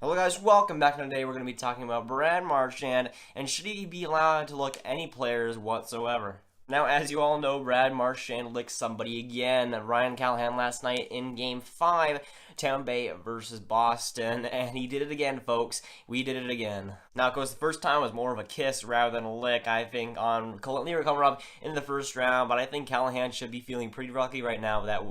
Hello guys, welcome back. Today we're going to be talking about Brad Marchand and should he be allowed to lick any players whatsoever. Now, as you all know, Brad Marchand licked somebody again, Ryan Callahan, last night in Game 5, Tampa Bay versus Boston, and he did it again, folks. We did it again. Now, of course, the first time was more of a kiss rather than a lick, I think, on Leo Komarov in the first round, but I think Callahan should be feeling pretty lucky right now that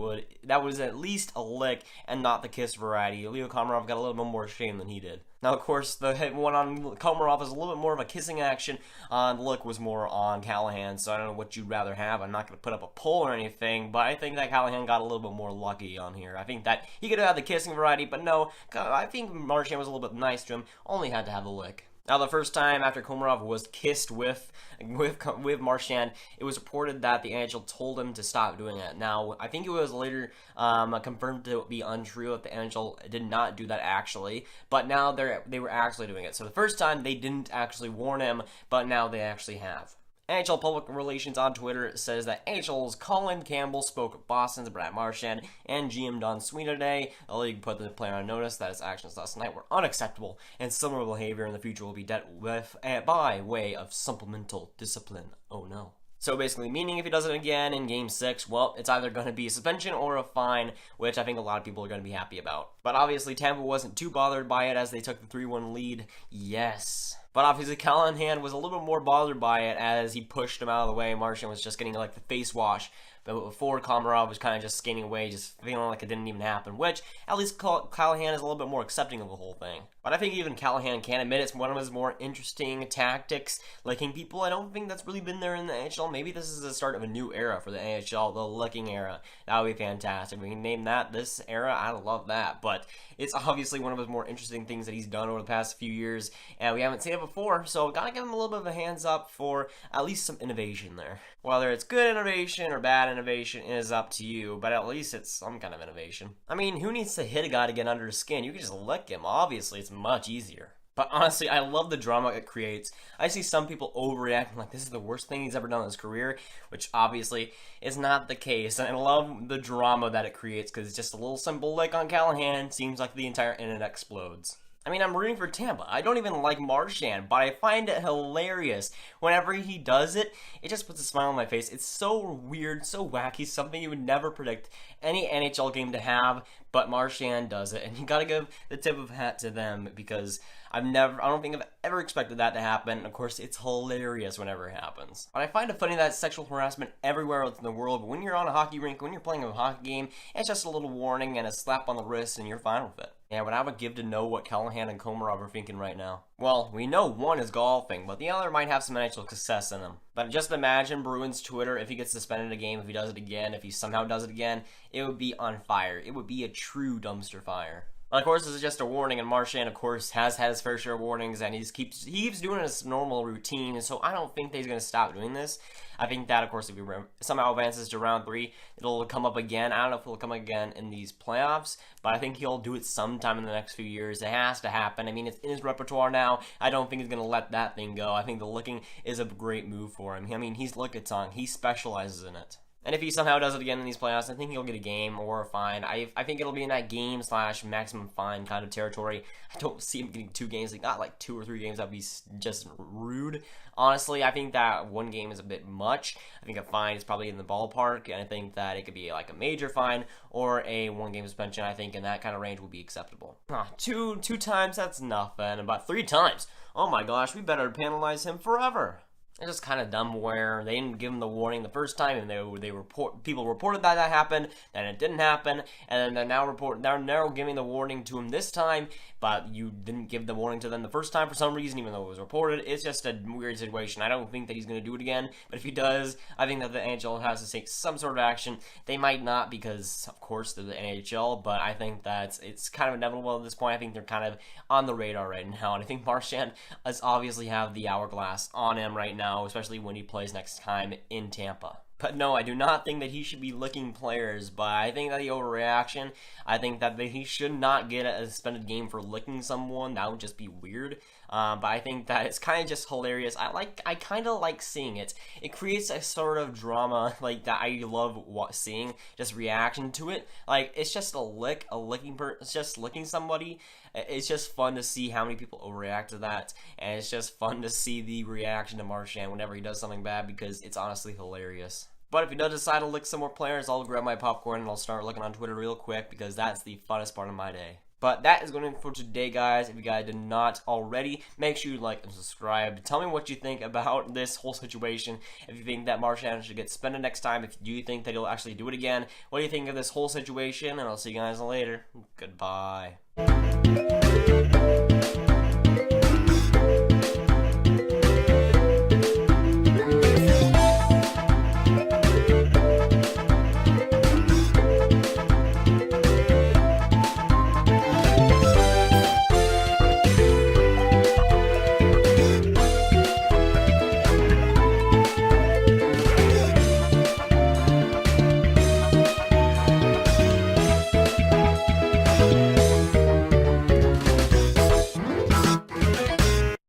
was at least a lick and not the kiss variety. Leo Komarov got a little bit more shame than he did. Now, of course, the one on Komarov is a little bit more of a kissing action. The look was more on Callahan, so I don't know what you'd rather have. I'm not going to put up a poll or anything, but I think that Callahan got a little bit more lucky on here. I think that he could have had the kissing variety, but no, I think Marchand was a little bit nice to him, only had to have the lick. Now, the first time after Komarov was kissed with Marchand, it was reported that the NHL told him to stop doing it. Now, I think it was later confirmed to be untrue that the NHL did not do that actually, but now they were actually doing it. So the first time they didn't actually warn him, but now they actually have. NHL Public Relations on Twitter says that NHL's Colin Campbell spoke with Boston's Brad Marchand and GM Don Sweeney today. The league put the player on notice that his actions last night were unacceptable, and similar behavior in the future will be dealt with by way of supplemental discipline. Oh no. So basically, meaning if he does it again in Game 6, well, it's either going to be a suspension or a fine, which I think a lot of people are going to be happy about. But obviously, Tampa wasn't too bothered by it as they took the 3-1 lead. Yes. But obviously, Callahan was a little bit more bothered by it as he pushed him out of the way. Marchand was just getting like the face wash. But before, Komarov was kind of just skating away, just feeling like it didn't even happen, which at least Callahan is a little bit more accepting of the whole thing. But I think even Callahan can admit it's one of his more interesting tactics, licking people. I don't think that's really been there in the NHL. Maybe this is the start of a new era for the NHL, the licking era. That would be fantastic. We can name that this era. I love that. But it's obviously one of his more interesting things that he's done over the past few years, and we haven't seen it before, so gotta give him a little bit of a hands up for at least some innovation there. Whether it's good innovation or bad innovation is up to you, but at least it's some kind of innovation. I mean, who needs to hit a guy to get under his skin? You can just lick him. Obviously, it's much easier. But honestly, I love the drama it creates. I see some people overreacting like this is the worst thing he's ever done in his career, which obviously is not the case. And I love the drama that it creates because it's just a little simple lick on Callahan. Seems like the entire internet explodes. I mean, I'm rooting for Tampa. I don't even like Marchand, but I find it hilarious. Whenever he does it, it just puts a smile on my face. It's so weird, so wacky, something you would never predict any NHL game to have, but Marchand does it, and you gotta give the tip of hat to them because I don't think I've ever expected that to happen. Of course, it's hilarious whenever it happens. But I find it funny that sexual harassment everywhere else in the world, but when you're on a hockey rink, when you're playing a hockey game, it's just a little warning and a slap on the wrist, and you're fine with it. Yeah, but I would give to know what Callahan and Komarov are thinking right now. Well, we know one is golfing, but the other might have some NHL success in him. But just imagine Bruins Twitter if he gets suspended a game, if he does it again, if he somehow does it again, it would be on fire. It would be a true dumpster fire. But of course, this is just a warning, and Marchand, of course, has had his fair share of warnings, and he keeps doing his normal routine, so I don't think that he's going to stop doing this. I think that, of course, if he somehow advances to round 3, it'll come up again. I don't know if it'll come again in these playoffs, but I think he'll do it sometime in the next few years. It has to happen. I mean, it's in his repertoire now. I don't think he's going to let that thing go. I think the licking is a great move for him. I mean, he's Lickitung. He specializes in it. And if he somehow does it again in these playoffs, I think he'll get a game or a fine. I think it'll be in that game/maximum fine kind of territory. I don't see him getting 2 games. Like, not like 2 or 3 games. That'd be just rude. Honestly, I think that 1 game is a bit much. I think a fine is probably in the ballpark, and I think that it could be like a major fine or a 1-game suspension. I think in that kind of range will be acceptable. Two times, that's nothing. About 3 times. Oh my gosh, we better penalize him forever. It's just kind of dumb where they didn't give him the warning the first time, and people reported that happened, and it didn't happen, and then they're now giving the warning to him this time, but you didn't give the warning to them the first time for some reason, even though it was reported. It's just a weird situation. I don't think that he's going to do it again, but if he does, I think that the NHL has to take some sort of action. They might not because, of course, they're the NHL, but I think that it's kind of inevitable at this point. I think they're kind of on the radar right now, and I think Marchand does obviously have the hourglass on him right now, especially when he plays next time in Tampa. But no, I do not think that he should be licking players, but I think that the overreaction, I think that he should not get a suspended game for licking someone. That would just be weird. But I think that it's kind of just hilarious. I kind of like seeing it. It creates a sort of drama like that I love seeing, just reaction to it. Like, it's just it's just licking somebody. It's just fun to see how many people overreact to that, and it's just fun to see the reaction to Marchand whenever he does something bad, because it's honestly hilarious. But if he does decide to lick some more players, I'll grab my popcorn and I'll start looking on Twitter real quick, because that's the funnest part of my day. But that is going to be for today, guys. If you guys did not already, make sure you like and subscribe. Tell me what you think about this whole situation. If you think that Marchand should get suspended next time, if you think that he'll actually do it again, what do you think of this whole situation? And I'll see you guys later. Goodbye.